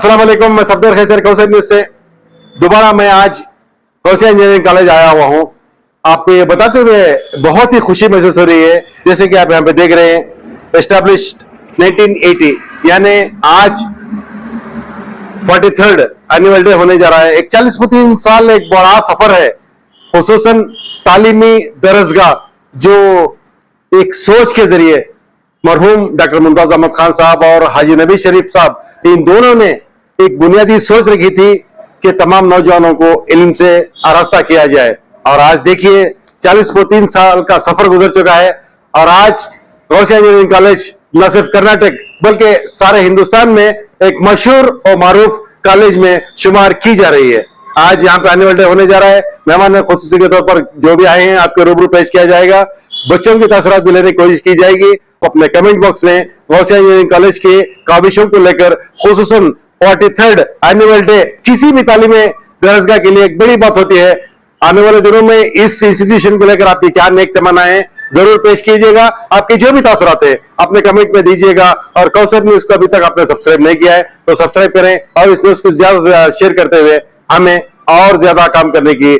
अस्सलाम वालेकुम, मैं सफदर खैसर कौसर न्यूज से दोबारा मैं आज गौसिया इंजीनियरिंग कॉलेज आया हुआ हूं। आपको ये बताते हुए बहुत ही खुशी महसूस हो रही है। जैसे कि आप यहाँ पे देख रहे हैं, एस्टैब्लिश्ड 1980 यानी आज 43rd एनुअल डे होने जा रहा है। 41 साल एक बड़ा सफर है, खुसूसन तालीमी दरसगाह जो एक सोच के जरिए मरहूम डॉक्टर मुमताज अहमद खान साहब और हाजी नबी शरीफ साहब, इन दोनों ने एक बुनियादी सोच रखी थी कि तमाम नौजवानों को इल्म से आरास्ता किया जाए। और आज देखिए 43 साल का सफर गुजर चुका है और आज गौसिया इंजीनियरिंग कॉलेज न सिर्फ कर्नाटक बल्कि सारे हिंदुस्तान में एक मशहूर और मारूफ कॉलेज में शुमार की जा रही है। आज यहाँ पे एनुअल डे होने जा रहा है। मेहमान खुसूसी के तौर पर जो भी आए हैं आपके रूबरू पेश किया जाएगा। बच्चों की तासरात भी लेने की कोशिश की जाएगी। अपने कमेंट बॉक्स में गौसिया इंजीनियरिंग कॉलेज के काबिशों को लेकर, खुसूसन 43rd एनुअल डे किसी भी तालीमी दरसगाह के लिए एक बड़ी बात होती है। आने वाले दिनों में इस इंस्टीट्यूशन को लेकर आपकी क्या नेक तमन्नाएं हैं जरूर पेश कीजिएगा। आपके जो भी तासरात है अपने कमेंट में दीजिएगा। और कौसर न्यूज को अभी तक आपने सब्सक्राइब नहीं किया है तो सब्सक्राइब करें और इस न्यूज को ज्यादा से ज्यादा शेयर करते हुए हमें और ज्यादा काम करने की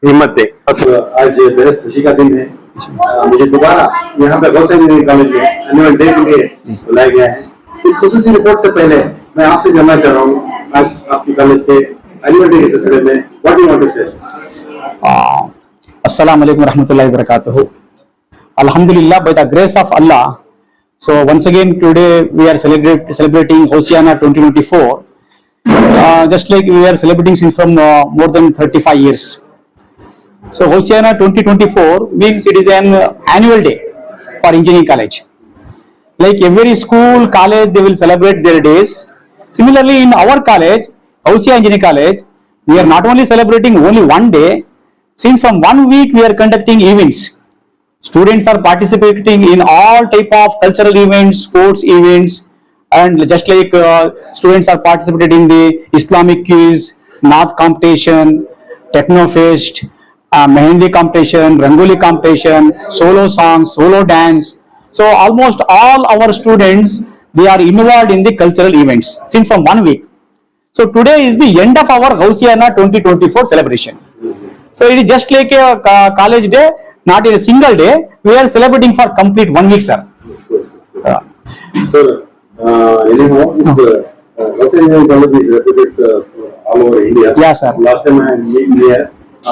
हिम्मत दे। आज बेहद खुशी का दिन है। मुझे दोबारा यहाँ पे गौसिया इंजीनियरिंग कॉलेज में एनुअल डे के लिए बुलाया गया है। इस खुसूसी रिपोर्ट से पहले मैं आपसे जानना चाह रहा हूँ, आज आपकी कॉलेज के एनुअल डे के सिलसिले में व्हाट यू वांट टू से। अस्सलाम वालेकुम रहमतुल्लाहि व बरकातुहू। Alhamdulillah, by the grace of Allah. So once again today we are celebrating Hosiana 2024. Just like we are celebrating since from more than 35 years. So Hosiana 2024 means it is an annual day for engineering college. Like every school, college, they will celebrate their days. Similarly, in our college, Hosiana Engineering College, we are not only celebrating only one day. Since from 1 week we are conducting events. Students are participating in all type of cultural events, sports events, and just like students are participating in the Islamic quiz, Nath competition, Techno Fest, Mehendi competition, Rangoli competition, solo songs, solo dance. So almost all our students, they are involved in the cultural events since from 1 week. So today is the end of our Hosiana 2024 celebration. So it is just like a college day. Not in a single day, we are celebrating for complete 1 week, sir. Sir, anyhow, Gausiya Engineering College is reputed all over India. Yeah, sir. Last time I met here,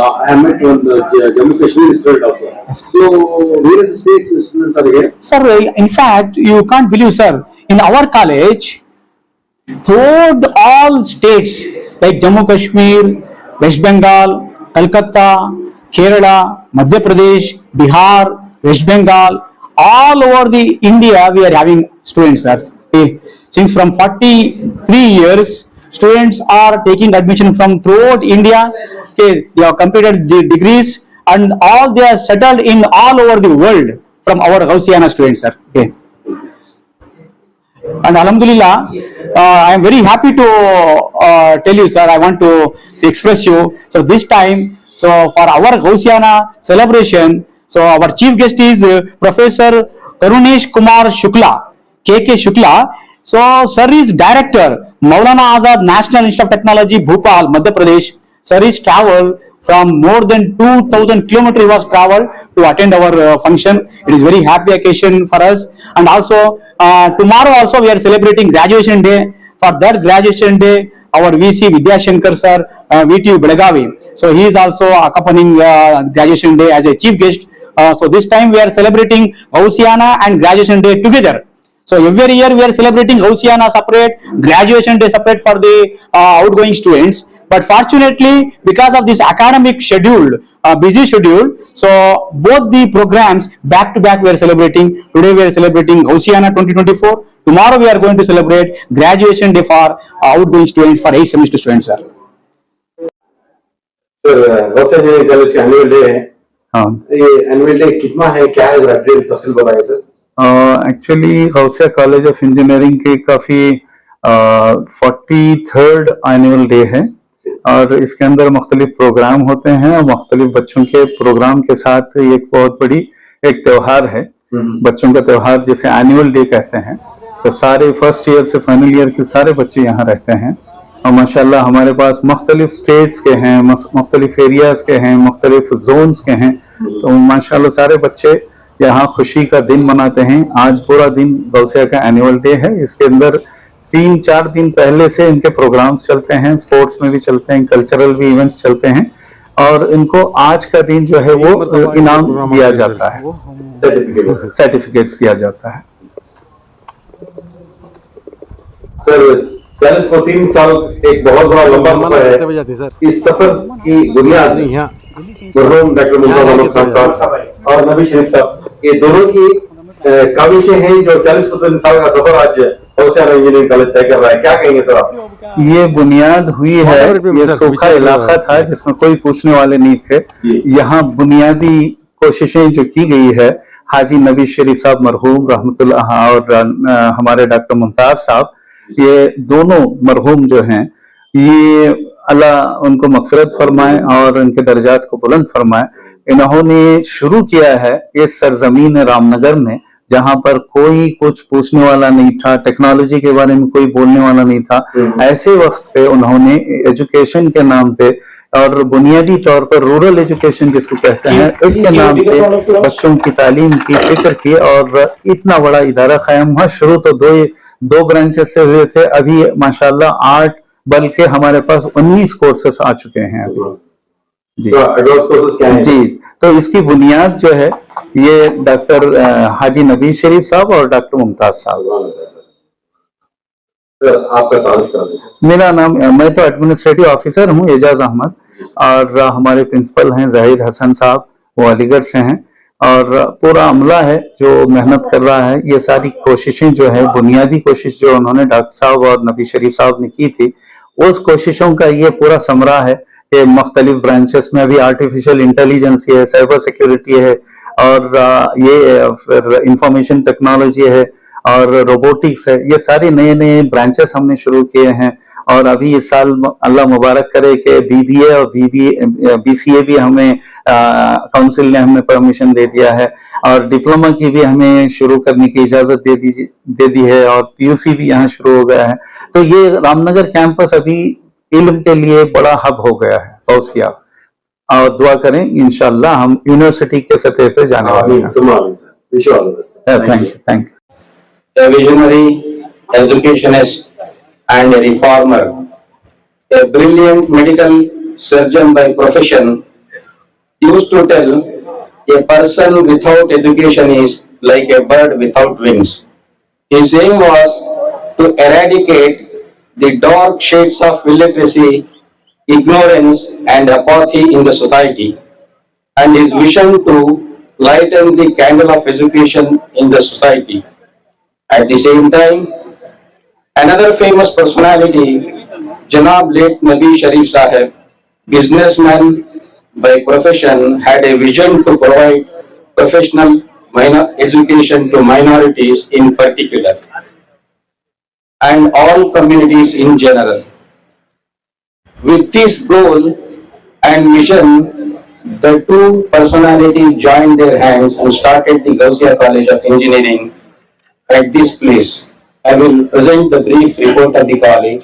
I have met one Jammu Kashmir student also. Yes. So, various states students are here. Sir, in fact, you can't believe, sir, in our college, throughout all states like Jammu Kashmir, West Bengal, Calcutta, Kerala, Madhya Pradesh, Bihar, West Bengal, all over the India we are having students, sir. Okay. Since from 43 years, students are taking admission from throughout India. Okay. They have completed the degrees and all they are settled in all over the world from our Hosiana students, sir. Okay. And Alhamdulillah, I am very happy to tell you, sir, I want to express you. So this time, so for our Hosiana celebration, so our chief guest is Professor Karunesh Kumar Shukla, KK Shukla. So sir is director, Maulana Azad National Institute of Technology, Bhopal, Madhya Pradesh. Sir is travel from more than 2000 kilometers was traveled to attend our function. It is very happy occasion for us. And also tomorrow also we are celebrating graduation day. For that graduation day, our VC Vidya Shankar sir, VTU Belagavi. So he is also accompanying graduation day as a chief guest. So this time we are celebrating Hosiana and graduation day together. So every year we are celebrating Hosiana separate, graduation day separate for the outgoing students. But fortunately, because of this academic schedule, busy schedule, so both the programs back to back we are celebrating. Today we are celebrating Hosiana 2024. Tomorrow we are going to celebrate graduation day for outgoing students, for 8th semester students, sir. Sir, Gausiya Engineering College का annual day है। हाँ, ये annual day कितना है, क्या है, जरा detail तफसील बताइए sir. Actually Ghousia college of engineering के काफी 43rd एनुअल डे है और इसके अंदर मुख्तलिफ प्रोग्राम होते हैं और मुख्तलिफ बच्चों के प्रोग्राम के साथ एक बहुत बड़ी एक त्योहार है, बच्चों का त्योहार जिसे एनुअल डे कहते हैं। तो सारे फर्स्ट ईयर से फाइनल ईयर के सारे बच्चे यहाँ रहते हैं। और माशाल्लाह हमारे पास मुख्तलिफ स्टेट्स के हैं, मुख्तलिफ एरियाज के हैं, मुख्तलिफ जोन्स के हैं। तो माशाल्लाह सारे बच्चे यहाँ खुशी का दिन मनाते हैं। आज पूरा दिन गौसिया का एनुअल डे है। इसके अंदर 3-4 दिन पहले से इनके प्रोग्राम्स चलते हैं, स्पोर्ट्स में भी चलते हैं, कल्चरल भी इवेंट्स चलते हैं। और इनको आज का दिन जो है वो इनाम दिया जाता है, सर्टिफिकेट्स दिया जाता है। सर 40-3 साल एक बहुत बड़ा लंबा सफर है। इस सफर की बुनियाद मरहूम डॉक्टर मुंताज अहमद खान साहब और नबी शरीफ साहब, ये दोनों की काविशें हैं जो 40-45 साल का सफर आज गौसिया इंजीनियरिंग कॉलेज तय कर रहा है। क्या कहेंगे सर आप? ये बुनियाद हुई है, ये सूखा इलाका था जिसमें कोई पूछने वाले नहीं थे। यहाँ बुनियादी कोशिशें जो की गई है, हाजी नबी शरीफ साहब मरहूम रहमतुल्लाह और हमारे डॉक्टर मुमताज साहब, ये दोनों मरहूम जो हैं, ये अल्लाह उनको मग़फ़िरत फरमाए और उनके दर्जात को बुलंद फरमाए। इन्होंने शुरू किया है इस सरजमीन रामनगर में, जहां पर कोई कुछ पूछने वाला नहीं था, टेक्नोलॉजी के बारे में कोई बोलने वाला नहीं था। ऐसे वक्त पे उन्होंने एजुकेशन के नाम पे और बुनियादी तौर पर रूरल एजुकेशन जिसको कहते हैं, इसके नाम पे बच्चों की तालीम की फिक्र की और इतना बड़ा इदारा कायम हुआ। शुरू तो दो ब्रांचेस से हुए थे, अभी माशाल्लाह 8 बल्कि हमारे पास 19 कोर्सेस आ चुके हैं अभी। जी जी, तो इसकी बुनियाद जो है ये डॉक्टर हाजी नबी शरीफ साहब और डॉक्टर मुमताज साहब। आपका तारुफ करा दीजिए। मेरा नाम, मैं तो एडमिनिस्ट्रेटिव ऑफिसर हूँ एजाज अहमद, और हमारे प्रिंसिपल हैं जाहिर हसन साहब, वो अलीगढ़ से हैं। और पूरा अमला है जो मेहनत कर रहा है। ये सारी कोशिशें जो है, बुनियादी कोशिश जो उन्होंने डॉक्टर साहब और नबी शरीफ साहब ने की थी, उस कोशिशों का ये पूरा समरा है कि मुख्तलिफ ब्रांचेस में अभी आर्टिफिशियल इंटेलिजेंस है, साइबर सिक्योरिटी है, और ये फिर इंफॉर्मेशन टेक्नोलॉजी है और रोबोटिक्स है। ये सारे नए नए ब्रांचेस हमने शुरू किए हैं। और अभी इस साल अल्लाह मुबारक करे कि BBA और BCA भी हमें काउंसिल ने हमें परमिशन दे दिया है, और डिप्लोमा की भी हमें शुरू करने की इजाजत दे दी है, और PUC भी यहाँ शुरू हो गया है। तो ये रामनगर कैंपस अभी इल्म के लिए बड़ा हब हो गया है गौसिया, और दुआ करें इंशाअल्लाह हम यूनिवर्सिटी के सतह पे जाने वाले हैं। Thank you. A visionary educationist and a reformer, a brilliant medical surgeon by profession, used to tell, a person without education is like a bird without wings. His aim was to eradicate the dark shades of illiteracy, ignorance and apathy in the society, and his vision to lighten the candle of education in the society. At the same time, another famous personality, Janab late Nabi Sharif Sahib, businessman by profession, had a vision to provide professional education to minorities in particular and all communities in general. With this goal and vision, the two personalities joined their hands and started the Gausiya College of Engineering at this place. I will present the brief report of the college.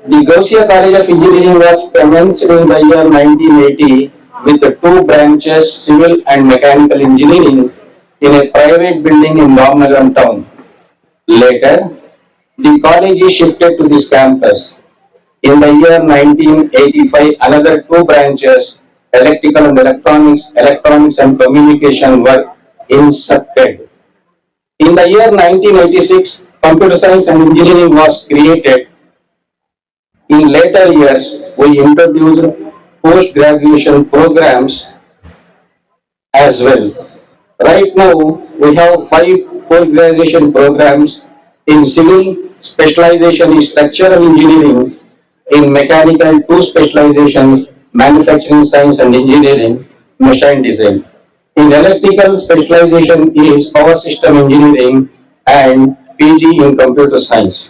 The Gausiya College of Engineering was commenced in the year 1980 with the 2 branches, civil and mechanical engineering, in a private building in Ramnagar town. Later, the college is shifted to this campus. In the year 1985, another 2 branches, electrical and electronics and communication, were inserted. In the year 1986, computer science and engineering was created. In later years, we introduced post-graduation programs as well. Right now, we have 5 post-graduation programs. In civil, specialization is structural engineering. In mechanical, 2 specializations, manufacturing science and engineering, machine design. In electrical, specialization is power system engineering and PG in computer science.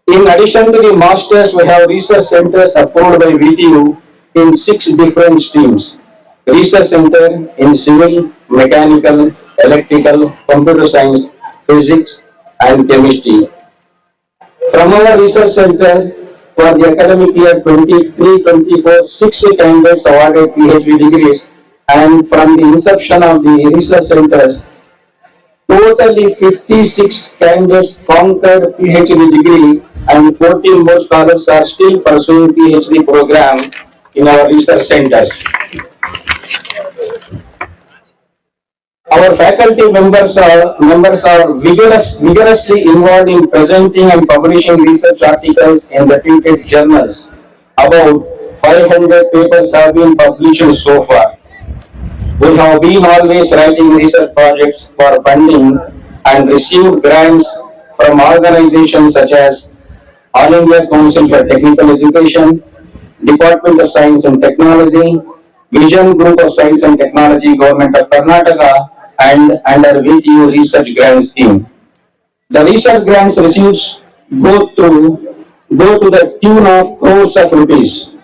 In addition to the masters, we have research centers approved by VTU in 6 different streams. Research center in civil, mechanical, electrical, computer science, physics, and chemistry. From our research center, for the academic year 23-24, 6 candidates awarded PhD degrees, and from the inception of the research centers, totally 56 candidates conquered PhD degree, and 14 more scholars are still pursuing PhD program in our research centers. Our faculty members are vigorously involved in presenting and publishing research articles in reputed journals. About 500 papers have been published so far. We have been always writing research projects for funding and received grants from organizations such as All India Council for Technical Education, Department of Science and Technology, Vision Group of Science and Technology, Government of Karnataka, and under VTU Research Grant Scheme. The research grants received go to the tune of crores of rupees.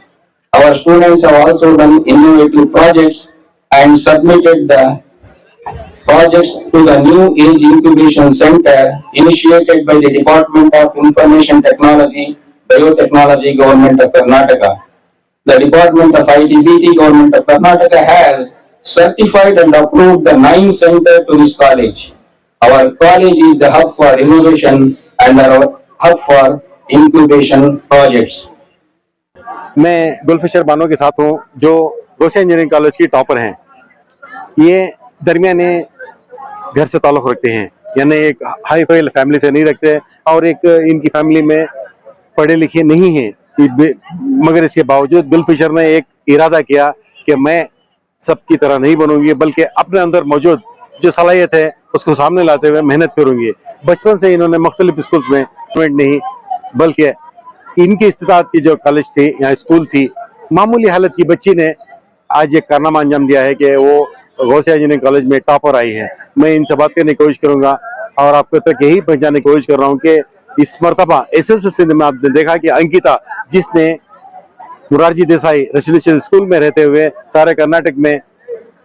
Our students have also done innovative projects and submitted the projects to the New Age Incubation Center initiated by the Department of Information Technology, Biotechnology, Government of Karnataka. The Department of ITBT, Government of Karnataka has certified and approved the 9 center to this college. Our college is the hub for innovation and our hub for incubation projects. मैं गुलफिशर बानो के साथ हूँ जो रोशा engineering college की topper हैं। ये दरमियाने घर से ताल्लुक़ रखते हैं, यानी एक हाई फाई फैमिली से नहीं रखते और एक इनकी फैमिली में पढ़े लिखे नहीं हैं, मगर इसके बावजूद गुलफिशर ने एक इरादा किया कि मैं सबकी तरह नहीं बनूंगी बल्कि अपने अंदर मौजूद जो सलाहियत है उसको सामने लाते हुए मेहनत करूंगी। बचपन से इन्होंने मुख्तलिफ स्कूल्स में नहीं बल्कि इनकी इस्तिताअत की जो कॉलेज थी या स्कूल थी, मामूली हालत की बच्ची ने आज एक कारनामा अंजाम दिया है कि वो गौसिया इंजीनियरिंग कॉलेज में टॉपर आई है। मैं इनसे बात करने की कोशिश करूंगा और आपको तक यही पहचानने की कोशिश कर रहा हूँ कि इस मरतबा एसएससी में आपने देखा कि अंकिता, जिसने मुरारजी देसाई रेसिडेंशियल स्कूल में रहते हुए सारे कर्नाटक में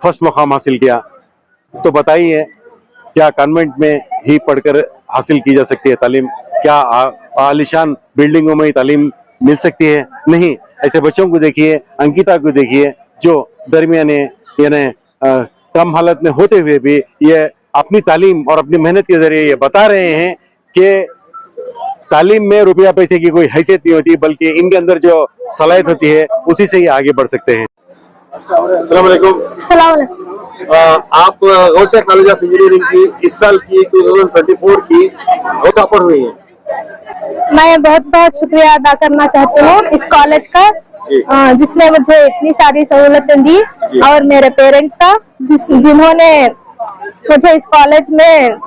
फर्स्ट मुकाम हासिल किया, तो बताइए क्या कॉन्वेंट में ही पढ़कर हासिल की जा सकती है तालीम? क्या आलिशान बिल्डिंगों में ही तालीम मिल सकती है? नहीं। ऐसे बच्चों को देखिए, अंकिता को देखिए जो दरमियाने यानी कम हालत में होते हुए भी ये अपनी तालीम और अपनी मेहनत के जरिए ये बता रहे हैं कि तालीम में रुपया पैसे की कोई हैसियत नहीं होती, बल्कि इनके अंदर जो सलाहियत होती है उसी से ही आगे बढ़ सकते हैं। अस्सलाम वालेकुम। अस्सलाम वालेकुम। आप गौसिया कॉलेज ऑफ इंजीनियरिंग की इस साल की 2024 की टॉपर हुई है। मैं बहुत बहुत शुक्रिया अदा करना चाहती हूँ इस कॉलेज का, जिसने मुझे इतनी सारी सहूलतें दी, और मेरे पेरेंट्स का जिन्होंने मुझे इस कॉलेज में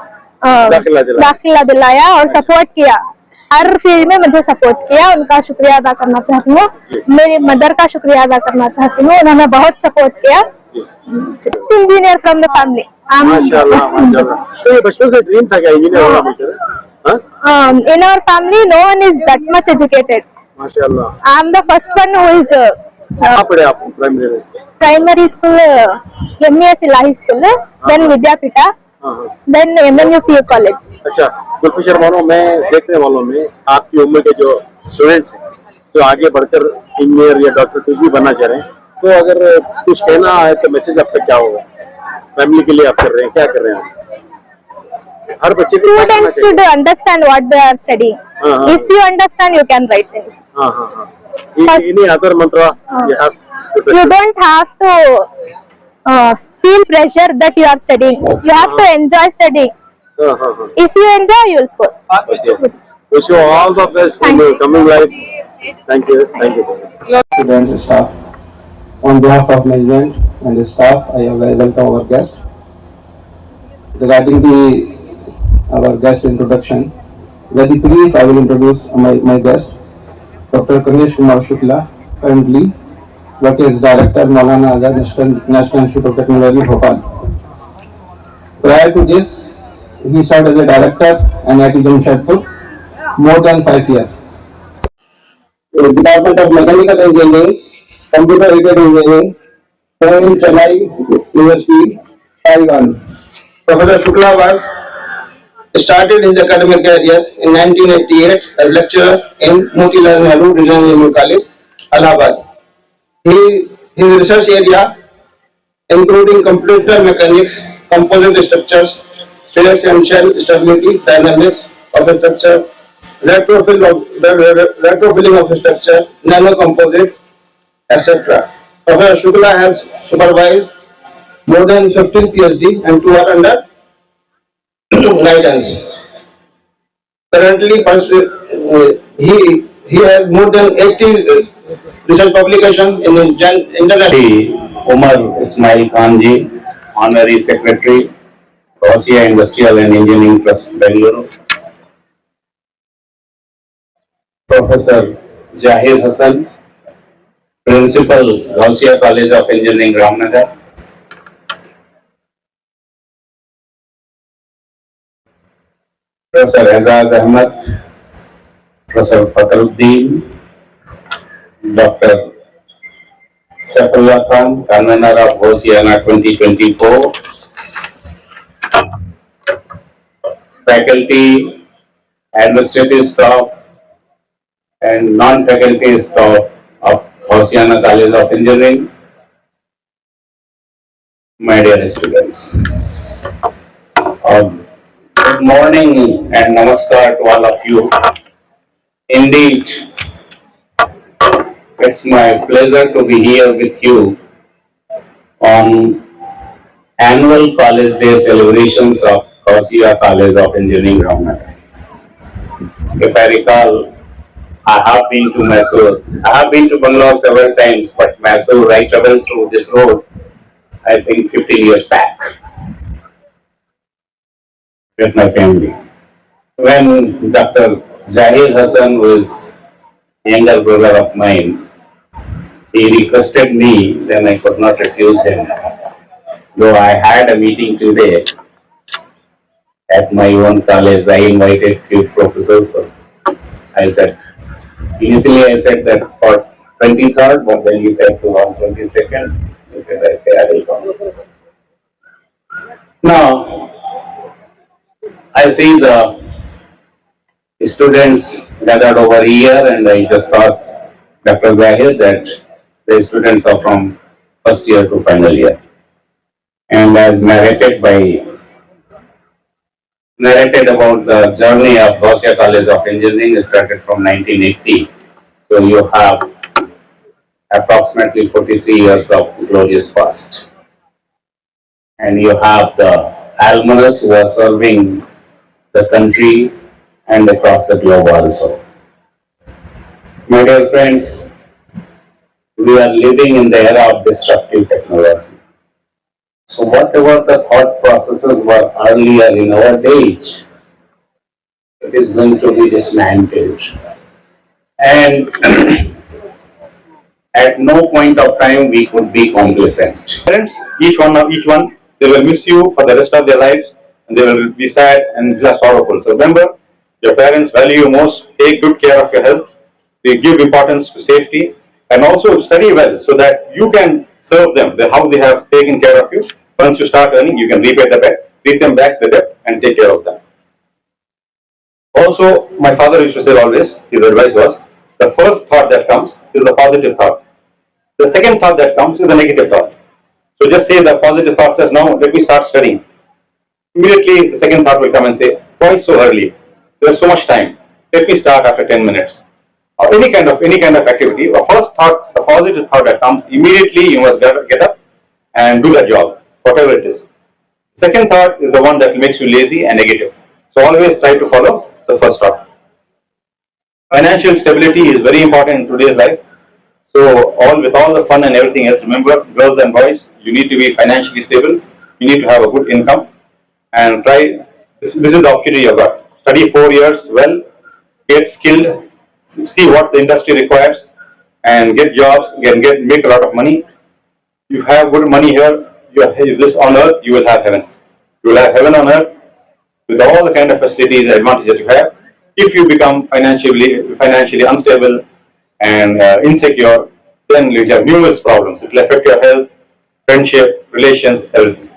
दाखिला दिलाया और सपोर्ट किया, हर फील्ड में मुझे सपोर्ट किया। उनका शुक्रिया अदा करना चाहती हूँ। मेरी मदर का शुक्रिया अदा करना चाहती हूँ, उन्होंने बहुत सपोर्ट किया। Engineer from the family. माशाल्लाह। बचपन से ड्रीम था क्या इंजीनियर होना? In our family, no one is that much educated. माशाल्लाह। I am the first one who is कहाँ पढ़े आप प्राइमरी में? primary school, MES Ilahi school, then Vidyapita, then MNUPU college. अच्छा, गुलफिशर बानो, मैं देखने वालों में आपकी उम्र के जो स्टूडेंट्स हैं जो आगे बढ़कर इंजीनियर या डॉक्टर कुछ भी बनना चाह रहे हैं, तो अगर कुछ कहना है तो मैसेज आप तक क्या होगा? फैमिली के लिए आप कर रहे हैं, क्या कर रहे हैं? हर बच्चे Students should understand what they are studying. If you understand, you can write it. Any other mantra you have? You don't have to feel pressure that you are studying. You have to enjoy studying. If you enjoy, you will score. Wish you all the best in your coming life. Thank you. Thank you so much. Students and staff, on behalf of management and the staff, I welcome our guest. Regarding our guest introduction, very brief, I will introduce my guest, Dr. Ganesh Kumar Shukla, currently working as Director, Maulana Azad National Institute of Technology, Bhopal. Prior to this, he served as a Director and at Jamshedpur more than 5 years. Department of Mechanical Engineering, Computer Aided Engineering, from Chennai University, Taiwan. Professor Shukla was started his academic career in 1988 as lecturer in Motilal Nehru Regional College, Allahabad. His research area including computational mechanics, composite structures, physics and shell stability, dynamics of a structure, retrofilling of a structure, nanocomposite, etc. Professor Shukla has supervised more than 15 PhD and 2 are under guidance. Currently, he has more than 80 research publications in international. Umar Ismail Khan ji, Honorary Secretary, Gausia Industrial and Engineering Trust, Bengaluru. Professor Zahir Hassan, Principal, Gausia College of Engineering, Ramnagar. Professor Azaz Ahmad, Professor Fakhruddin, Dr. Saifullah Khan, Convener of Hosiana 2024. Faculty, administrative staff, and non-faculty staff of Hosiana College of Engineering. My dear students, good morning and namaskar to all of you. Indeed, it's my pleasure to be here with you on annual College Day celebrations of Gausia College of Engineering, Ramnagar. If I recall, I have been to Mysore. I have been to Bangalore several times, but Mysore, I traveled through this road, I think 15 years back with my family. When Dr. Zahir Hassan was younger brother of mine, he requested me, then I could not refuse him. Though I had a meeting today at my own college, I invited few professors. I said, initially I said that for 23rd, but then he said to on 22nd, he said, okay, I will come. Now, I see the students gathered over here, and I just asked Dr. Zahir that the students are from first year to final year. And as narrated about the journey of Gausia College of Engineering started from 1980. So you have approximately 43 years of glorious past. And you have the alumnus who are serving the country and across the globe also. My dear friends, we are living in the era of disruptive technology. So whatever the thought processes were earlier in our age, it is going to be dismantled. And at no point of time we could be complacent. Parents, each one, they will miss you for the rest of their lives, and they will be sad and sorrowful. So remember, your parents value you most. Take good care of your health. They give importance to safety, and also study well so that you can serve them. How they have taken care of you. Once you start earning, you can repay the debt, pay them back the debt, and take care of them. Also, my father used to say always, his advice was, the first thought that comes is the positive thought. The second thought that comes is the negative thought. So just say the positive thought says, now let me start studying. Immediately the second thought will come and say, why so early? There's so much time. Let me start after 10 minutes. Or any kind of activity. The first thought, the positive thought that comes, immediately you must get up and do that job, whatever it is. Second thought is the one that makes you lazy and negative. So always try to follow the first thought. Financial stability is very important in today's life. So with all the fun and everything else, remember, girls and boys, you need to be financially stable. You need to have a good income, and try. This is the opportunity you got. Study 4 years well, get skilled, see what the industry requires, and get jobs. Make a lot of money. You have good money here. This on earth, you will have heaven. You will have heaven on earth with all the kind of facilities and advantages that you have. If you become financially unstable and insecure, then you have numerous problems. It will affect your health, friendship, relations, everything.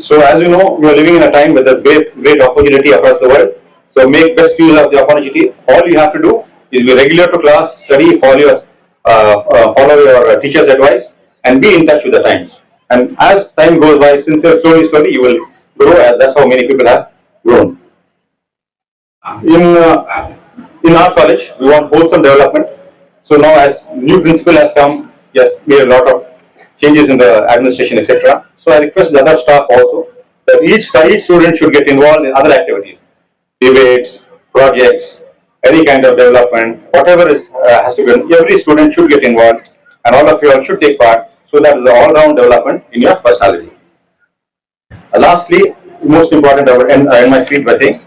So as you know, we are living in a time where there's great opportunity across the world. So make best use of the opportunity. All you have to do is be regular to class, study, follow your teacher's advice, and be in touch with the times. And as time goes by, slowly, you will grow. As that's how many people have grown. In our college, we want wholesome development. So now, as new principal has come, yes, we have a lot of changes in the administration, etc. So I request the other staff also that each student should get involved in other activities, debates, projects, any kind of development, whatever has to be done. Every student should get involved, and all of you all should take part. So that is the all-round development in your personality. Lastly, most important, I will end my speech by saying,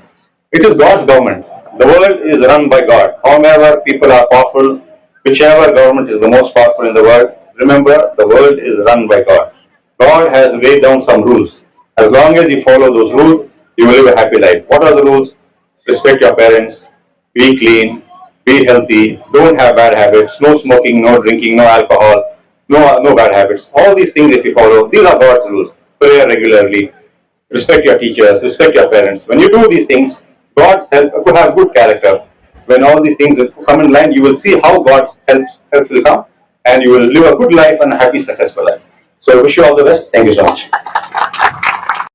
it is God's government. The world is run by God. However people are powerful, whichever government is the most powerful in the world, remember the world is run by God. God has laid down some rules. As long as you follow those rules, you will live a happy life. What are the rules? Respect your parents, be clean, be healthy, don't have bad habits, no smoking, no drinking, no alcohol, no bad habits. All these things if you follow, these are God's rules. Pray regularly, respect your teachers, respect your parents. When you do these things, God's help to have good character. When all these things come in line, you will see how God help will come, and you will live a good life and a happy, successful life. So I wish you all the best. Thank you so much.